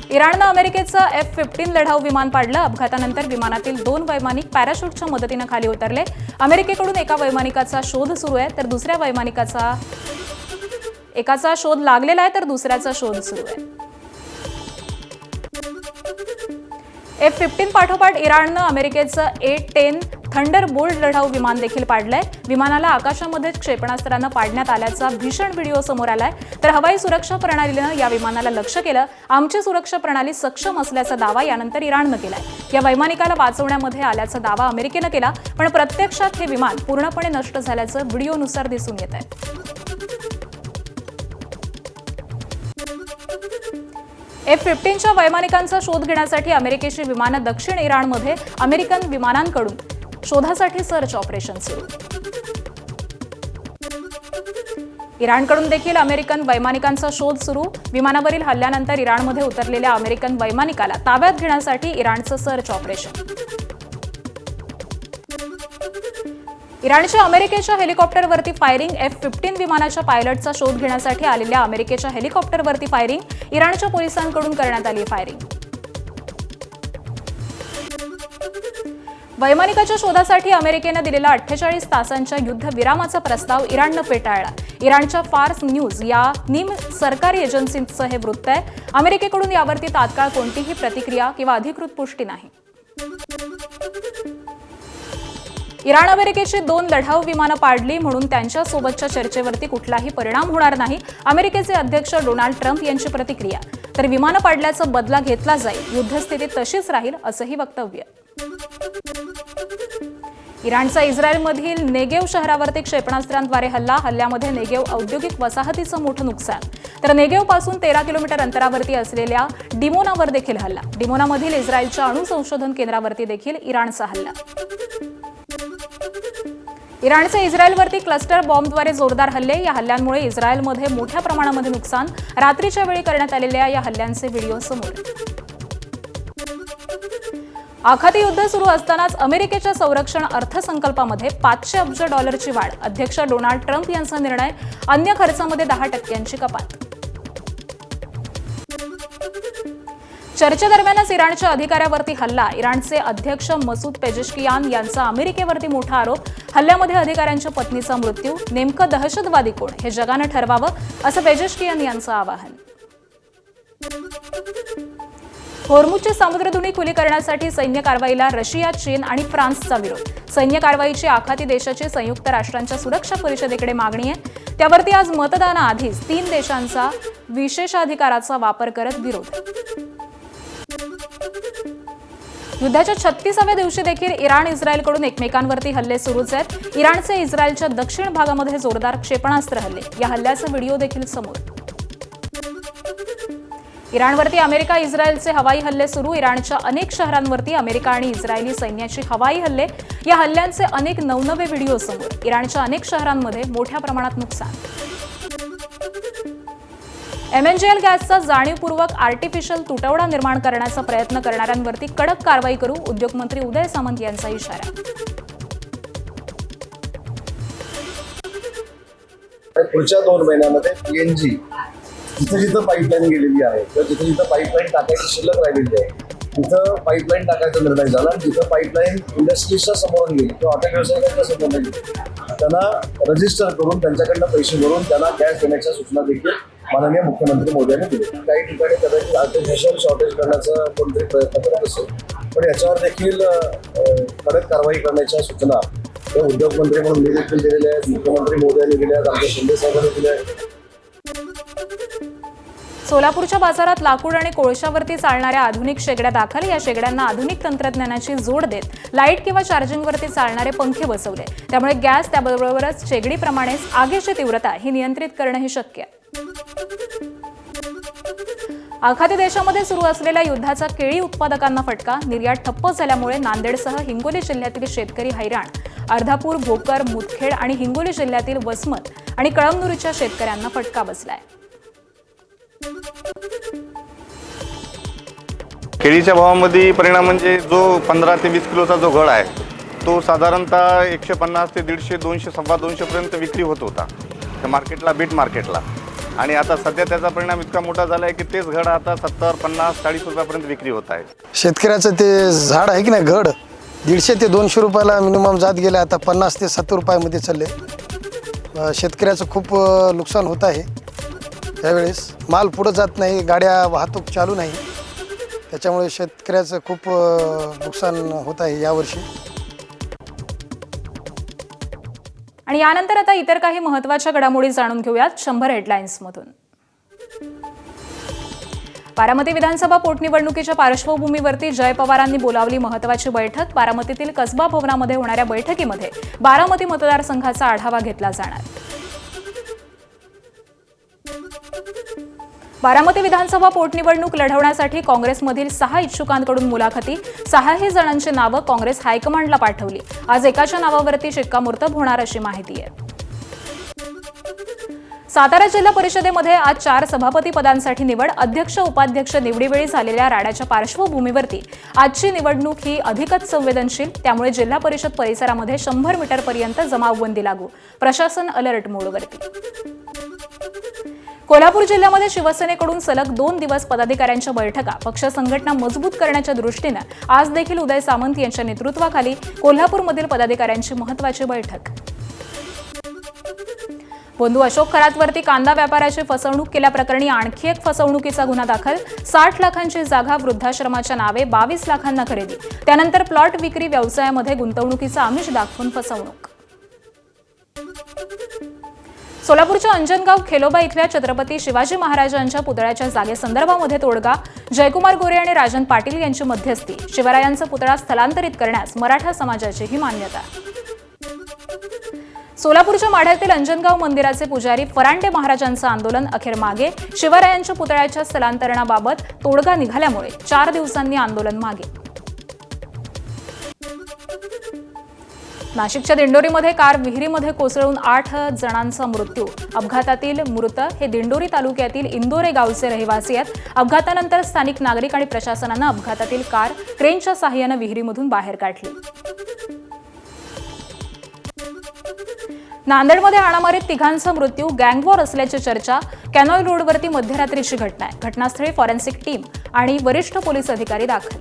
इराणनं अमेरिकेचं F-15 लढाऊ विमान पाडलं। अपघातानंतर विमानातील 2 वैमानिक पॅराशूटच्या मदतीने खाली उतरले। अमेरिकेकडून एका वैमानिकाचा शोध सुरू आहे, तर दुसऱ्या वैमानिकाचा एकाचा शोध लागलेला आहे, तर दुसऱ्याचा शोध सुरू आहे। F-15 पाठोपाठ इराणनं अमेरिकेचं A-10 थंडरबोल्ट लढाऊ विमान देखील पाडलंय। विमानाला आकाशामध्ये क्षेपणास्त्रानं पाडण्यात आल्याचा भीषण व्हिडिओ समोर आलाय, तर हवाई सुरक्षा प्रणालीनं या विमानाला लक्ष्य केलं। आमची सुरक्षा प्रणाली सक्षम असल्याचा दावा यानंतर इराणनं केलाय। या वैमानिकाला वाचवण्यामध्ये आल्याचा दावा अमेरिकेनं केला, पण प्रत्यक्षात हे विमान पूर्णपणे नष्ट झाल्याचं व्हिडिओनुसार दिसून येत आहे। F-15च्या वैमानिकांचा शोध घेण्यासाठी अमेरिकेची विमानं दक्षिण इराणमध्ये अमेरिकन विमानांकडून शोधासाठी सर्च ऑपरेशन सुरू। इराणकडून देखील अमेरिकन वैमानिकांचा शोध सुरू। विमानावरील हल्ल्यानंतर इराणमध्ये उतरलेल्या अमेरिकन वैमानिकाला ताब्यात घेण्यासाठी इराणचं सर्च ऑपरेशन। इराणच्या अमेरिकेच्या हेलिकॉप्टरवरती फायरिंग। F-15 विमानाच्या पायलटचा शोध घेण्यासाठी आलेल्या अमेरिकेच्या हेलिकॉप्टरवरती फायरिंग। इराणच्या पोलिसांकडून करण्यात आली फायरिंग। वैमानिकाच्या शोधासाठी अमेरिकेनं दिलेला 48 तासांच्या युद्धविरामाचा प्रस्ताव इराणनं फेटाळला। इराणच्या फार्स न्यूज या सरकारी एजन्सीचं हे वृत्त आहे। अमेरिकेकडून यावरती तात्काळ कोणतीही प्रतिक्रिया किंवा अधिकृत पुष्टी नाही। इराण अमेरिकेची 2 लढाऊ विमानं पाडली म्हणून त्यांच्यासोबतच्या चर्चेवरती कुठलाही परिणाम होणार नाही। अमेरिकेचे अध्यक्ष डोनाल्ड ट्रम्प यांची प्रतिक्रिया, तर विमानं पाडल्याचा बदला घेतला जाईल, युद्धस्थिती तशीच राहील असंही वक्तव्य। इराणचा इस्रायलमधील नेगेव शहरावरती क्षेपणास्त्रांद्वारे हल्ल्यामध्ये नेगेव औद्योगिक वसाहतीचं मोठं नुकसान, तर नेगेवपासून 13 किलोमीटर अंतरावरती असलेल्या डिमोनावर देखील हल्ला। डिमोनामधील इस्रायलच्या अणु संशोधन केंद्रावरती देखील इराणचा हल्ला। इराणचे इस्रायलवरती क्लस्टर बॉम्बद्वारे जोरदार हल्ले। या हल्ल्यांमुळे इस्रायलमध्ये मोठ्या प्रमाणामध्ये नुकसान। रात्रीच्या वेळी करण्यात आलेल्या या हल्ल्यांचे व्हिडिओ समोर। आखाती युद्ध सुरू असतानाच अमेरिकेच्या संरक्षण अर्थसंकल्पामध्ये $500 अब्ज वाढ। अध्यक्ष डोनाल्ड ट्रम्प यांचा निर्णय। अन्य खर्चामध्ये 10% कपात। चर्चेदरम्यानच इराणच्या अधिकाऱ्यावरती हल्ला। इराणचे अध्यक्ष मसूद पेजेशकियान यांचा अमेरिकेवरती मोठा आरोप। हल्ल्यामध्ये अधिकाऱ्यांच्या पत्नीचा मृत्यू। नेमकं दहशतवादी कोण हे जगानं ठरवावं, असं पेजेशकियान यांचं आवाहन। होर्मुझची सामुद्रधुनी खुली करण्यासाठी सैन्य कारवाईला रशिया, चीन आणि फ्रान्सचा विरोध। सैन्य कारवाईची आखाती देशाची संयुक्त राष्ट्रांच्या सुरक्षा परिषदेकडे मागणी आहे। त्यावरती आज मतदानाआधीच 3 देशांचा विशेषाधिकाराचा वापर करत विरोध। युद्धाच्या 36व्या दिवशी देखील इराण इस्रायलकडून एकमेकांवरती हल्ले सुरूच आहेत। इराणचे इस्रायलच्या दक्षिण भागामध्ये जोरदार क्षेपणास्त्र हल्ले। या हल्ल्याचा व्हिडिओ देखील समोर। इराणवरती अमेरिका इस्रायलचे हवाई हल्ले सुरू। इराणच्या अनेक शहरांवरती अमेरिका आणि इस्रायली सैन्याची हवाई हल्ले। या हल्ल्यांचे अनेक नवनवे व्हिडिओ समोर। इराणच्या अनेक शहरांमध्ये मोठ्या प्रमाणात नुकसान। MNGL गॅसचा जाणीवपूर्वक आर्टिफिशियल तुटवडा निर्माण करण्याचा प्रयत्न करणाऱ्यांवरती कडक कारवाई करू। उद्योगमंत्री उदय सामंत यांचा इशारा। पुढच्या 2 महिन्यामध्ये PNG जिथं पाईपलाईन गेलेली आहे किंवा जिथं पाईपलाईन टाकायची शिल्लक राहिलेली आहे तिथं पाईपलाईन टाकायचा निर्णय झाला। जिथं पाईपलाईन इंडस्ट्रीजच्या समोरून गेली किंवा हॉटेल व्यावसायिकांच्या समोर गेली त्यांना रजिस्टर करून त्यांच्याकडनं पैसे भरून त्यांना गॅस देण्याच्या सूचना देखील माननीय मुख्यमंत्री मोदयांनी दिली। काही ठिकाणी कदाचित आर्टिफिशियल शॉर्टेज करण्याचा कोणतरी प्रयत्न करत असेल, पण याच्यावर देखील कडक कारवाई करण्याच्या सूचना उद्योगमंत्री म्हणून मी देखील दिलेल्या आहेत, मुख्यमंत्री मोदयांनी दिल्या आहेत, आमच्या शिंदे साहेबांनी दिल्या आहेत। सोलापूरच्या बाजारात लाकूड आणि कोळशावरती चालणाऱ्या आधुनिक शेगड्या दाखल। या शेगड्यांना आधुनिक तंत्रज्ञानाची जोड देत लाईट किंवा चार्जिंगवरती चालणारे पंखे बसवले। त्यामुळे गॅस त्याबरोबरच शेगडीप्रमाणेच आगीची तीव्रता ही नियंत्रित करणंही शक्य आहे। आखाती देशामध्ये सुरू असलेल्या युद्धाचा केळी उत्पादकांना फटका। निर्यात ठप्प झाल्यामुळे नांदेडसह हिंगोली जिल्ह्यातील शेतकरी हैराण। अर्धापूर, भोकर, मुदखेड आणि हिंगोली जिल्ह्यातील वसमत आणि कळमनुरीच्या शेतकऱ्यांना फटका बसलाय। केळीच्या भावामध्ये परिणाम म्हणजे जो 15 ते 20 किलोचा जो घड आहे तो साधारणतः 150 ते 150, 200, 250 पर्यंत विक्री होत होता त्या मार्केटला, बीट मार्केटला। आणि आता सध्या त्याचा परिणाम इतका मोठा झाला आहे की तेच घड आता 70, 50, 40 रुपयापर्यंत विक्री होत आहे. शेतकऱ्याचं ते झाड आहे की नाही घड 150 ते 200 रुपयाला मिनिमम जात गेले, आता 50 ते 70 रुपयामध्ये चालले. शेतकऱ्याचं खूप नुकसान होत आहे. त्यावेळेस माल पुढं जात नाही, गाड्या वाहतूक चालू नाही, त्याच्यामुळे शेतकऱ्याचं खूप नुकसान होत आहे यावर्षी. आणि यानंतर आता इतर काही महत्त्वाच्या घडामोडी जाणून घेऊयात 100 हेडलाईन्समधून. बारामती विधानसभा पोटनिवडणुकीच्या पार्श्वभूमीवरती जय पवारांनी बोलावली महत्त्वाची बैठक. बारामतीतील कसबा भवनामध्ये होणाऱ्या बैठकीमध्ये बारामती मतदारसंघाचा आढावा घेतला जाणार. बारामती विधानसभा पोटनिवडणूक लढवण्यासाठी काँग्रेसमधील 6 इच्छुकांकडून मुलाखती. 6ही जणांची नावं काँग्रेस हायकमांडला पाठवली. आज एकाच्या नावावरती शिक्कामोर्तब होणार अशी माहिती आहे. सातारा जिल्हा परिषदेमध्ये आज 4 सभापती पदांसाठी निवड. अध्यक्ष उपाध्यक्ष निवडीवेळी झालेल्या राड्याच्या पार्श्वभूमीवरती आजची निवडणूक ही अधिकच संवेदनशील. त्यामुळे जिल्हा परिषद परिसरामध्ये 100 मीटरपर्यंत जमावबंदी लागू. प्रशासन अलर्ट मोडवरती. कोल्हापूर जिल्ह्यामध्ये शिवसेनेकडून सलग 2 दिवस पदाधिकाऱ्यांच्या बैठका. पक्ष संघटना मजबूत करण्याच्या दृष्टीनं आज देखील उदय सामंत यांच्या नेतृत्वाखाली कोल्हापूरमधील पदाधिकाऱ्यांची महत्त्वाची बैठक. बंधू अशोक खरातवरती कांदा व्यापाराची फसवणूक केल्याप्रकरणी आणखी एक फसवणुकीचा गुन्हा दाखल. 60 लाखांची जागा वृद्धाश्रमाच्या नावे 22 लाखांना खरेदी. त्यानंतर प्लॉट विक्री व्यवसायामध्ये गुंतवणुकीचा आमिष दाखवून फसवणूक. सोलापूरच्या अंजनगाव खेलोबा इथल्या छत्रपती शिवाजी महाराजांच्या पुतळ्याच्या जागेसंदर्भामध्ये तोडगा. जयकुमार गोरे आणि राजन पाटील यांची मध्यस्थी. शिवरायांचा पुतळा स्थलांतरित करण्यास मराठा समाजाचीही मान्यता. सोलापूरच्या माढ्यातील अंजनगाव मंदिराचे पुजारी फरांडे महाराजांचं आंदोलन अखेर मागे. शिवरायांच्या पुतळ्याच्या स्थलांतरणाबाबत तोडगा निघाल्यामुळे 4 दिवसांनी आंदोलन मागे. नाशिकच्या दिंडोरीमध्ये कार विहिरीमध्ये कोसळून 8 जणांचा मृत्यू. अपघातातील मृत हे दिंडोरी तालुक्यातील इंदोरे गावचे रहिवासी आहेत. अपघातानंतर स्थानिक नागरिक आणि प्रशासनानं अपघातातील कार क्रेनच्या सहाय्यानं विहिरीमधून बाहेर काढली. नांदेडमध्ये हाणामारीत 3घांचा मृत्यू. गँगवॉर असल्याची चर्चा. कॅनॉल रोडवरती मध्यरात्रीची घटना आहे. घटनास्थळी फॉरेन्सिक टीम आणि वरिष्ठ पोलीस अधिकारी दाखल.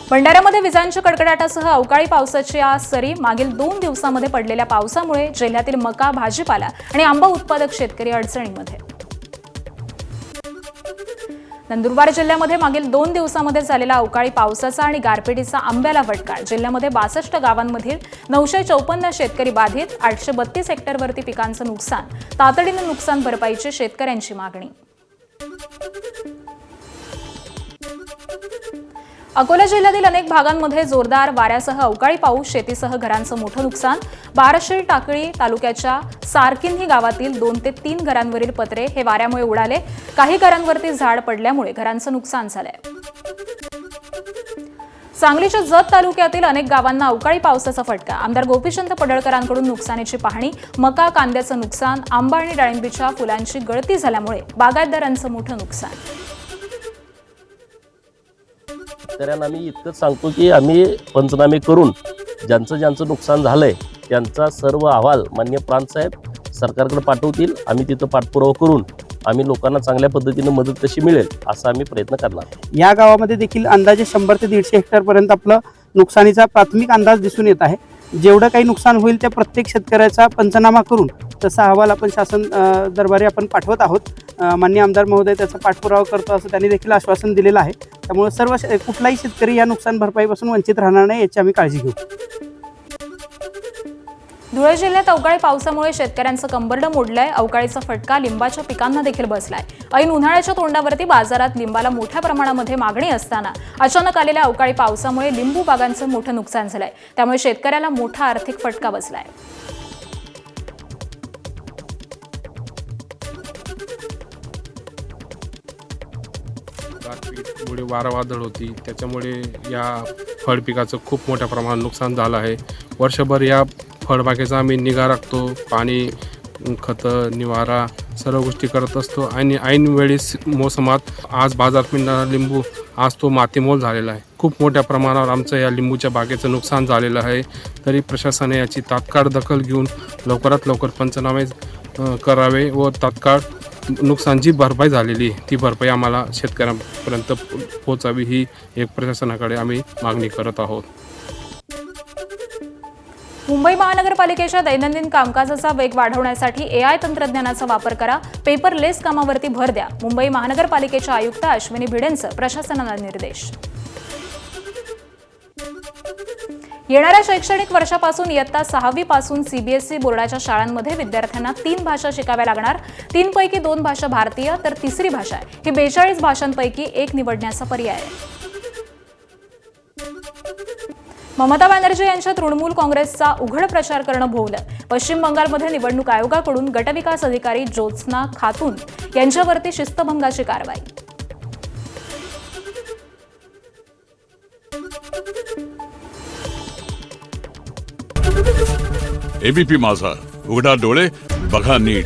भंडाऱ्यामध्ये विजांच्या कडकडाटासह अवकाळी पावसाच्या सरी. मागील 2 दिवसांमध्ये पडलेल्या पावसामुळे जिल्ह्यातील मका, भाजीपाला आणि आंबा उत्पादक शेतकरी अडचणीमध्ये. नंदुरबार जिल्ह्यामध्ये मागील 2 दिवसांमध्ये झालेल्या अवकाळी पावसाचा आणि गारपिटीचा आंब्याला फटका. जिल्ह्यामध्ये 62 गावांमधील 954 शेतकरी बाधित. 832 हेक्टरवरती पिकांचं नुकसान. तातडीनं नुकसान भरपाईची शेतकऱ्यांची मागणी. अकोला जिल्ह्यातील अनेक भागांमध्ये जोरदार वाऱ्यासह अवकाळी पाऊस. शेतीसह घरांचं मोठं नुकसान. बारशिल टाकळी तालुक्याच्या सारकिन्ही गावातील 2 ते 3 घरांवरील पत्रे हे वाऱ्यामुळे उडाले. काही घरांवरती झाड पडल्यामुळे घरांचं नुकसान झालंय. सांगलीच्या जत तालुक्यातील अनेक गावांना अवकाळी पावसाचा फटका. आमदार गोपीचंद पडळकरांकडून नुकसानीची पाहणी. मका, कांद्याचं नुकसान. आंबा आणि डाळिंबीच्या फुलांची गळती झाल्यामुळे बागायतदारांचं मोठं नुकसान. शेतकऱ्यांना आम्ही इतकंच सांगतो की आम्ही पंचनामे करून ज्यांचं नुकसान झालंय त्यांचा सर्व अहवाल माननीय प्रांतसाहेब सरकारकडे पाठवतील. आम्ही तिथं पाठपुरावा करून आम्ही लोकांना चांगल्या पद्धतीने मदत कशी मिळेल असा आम्ही प्रयत्न करणार. या गावामध्ये देखील अंदाजे 100 ते 150 हेक्टरपर्यंत आपलं नुकसानीचा प्राथमिक अंदाज दिसून येत आहे. जेवढं काही नुकसान होईल त्या प्रत्येक शेतकऱ्याचा पंचनामा करून तसा अहवाल आपण शासन दरबारी आपण पाठवत आहोत. माननीय आमदार महोदय त्याचा पाठपुरावा करतो असं त्यांनी देखील आश्वासन दिलेलं आहे. त्यामुळे सर्व कुठलाही शेतकरी या नुकसान भरपाईपासून वंचित राहणार नाही याची आम्ही काळजी घेऊ. धुळे जिल्ह्यात अवकाळी पावसामुळे शेतकऱ्यांचं कंबरडं मोडलंय. अवकाळीचा फटका लिंबाच्या पिकांना देखील बसलाय. ऐन उन्हाळ्याच्या तोंडावरती बाजारात लिंबाला मोठ्या प्रमाणामध्ये मागणी असताना अचानक आलेल्या अवकाळी पावसामुळे लिंबू बागांचं मोठं नुकसान झालंय. त्यामुळे शेतकऱ्याला मोठा आर्थिक फटका बसलाय. गारपीटमुळे वारा वादळ होती, त्याच्यामुळे या फळपिकाचं खूप मोठ्या प्रमाणात नुकसान झालं आहे. वर्षभर या फळबागेचा आम्ही निगा राखतो. पाणी, खतं, निवारा सर्व गोष्टी करत असतो आणि ऐन वेळेस मोसमात आज बाजारात मिळणारा लिंबू आज तो मातीमोल झालेला आहे. खूप मोठ्या प्रमाणावर आमचं या लिंबूच्या बागेचं नुकसान झालेलं आहे. तरी प्रशासनाने याची तात्काळ दखल घेऊन लवकरात लवकर पंचनामे करावे व तात्काळ नुकसानची भरपाई झालेली ती भरपाई आम्हाला शेतकऱ्यांपर्यंत पोहोचावी ही एक प्रशासनाकडे आम्ही मागणी करत आहोत. मुंबई महानगरपालिकेच्या दैनंदिन कामकाजाचा वेग वाढवण्यासाठी AI तंत्रज्ञानाचा वापर करा, पेपरलेस कामावरती भर द्या. मुंबई महानगरपालिकेच्या आयुक्त अश्विनी भिडेंचं प्रशासनाला निर्देश. येणाऱ्या शैक्षणिक वर्षापासून इयत्ता 6वी पासून CBSE बोर्डाच्या शाळांमध्ये विद्यार्थ्यांना 3 भाषा शिकाव्या लागणार. 3 पैकी 2 भाषा भारतीय तर तिसरी भाषा ही 42 भाषांपैकी एक निवडण्याचा पर्याय आहे. ममता बॅनर्जी यांच्या तृणमूल काँग्रेसचा उघड प्रचार करणं भोवलं. पश्चिम बंगालमध्ये निवडणूक आयोगाकडून गटविकास अधिकारी ज्योत्स्ना खातून यांच्यावरती शिस्तभंगाची कारवाई. ABP माझा, उघडा डोळे बघा नीट.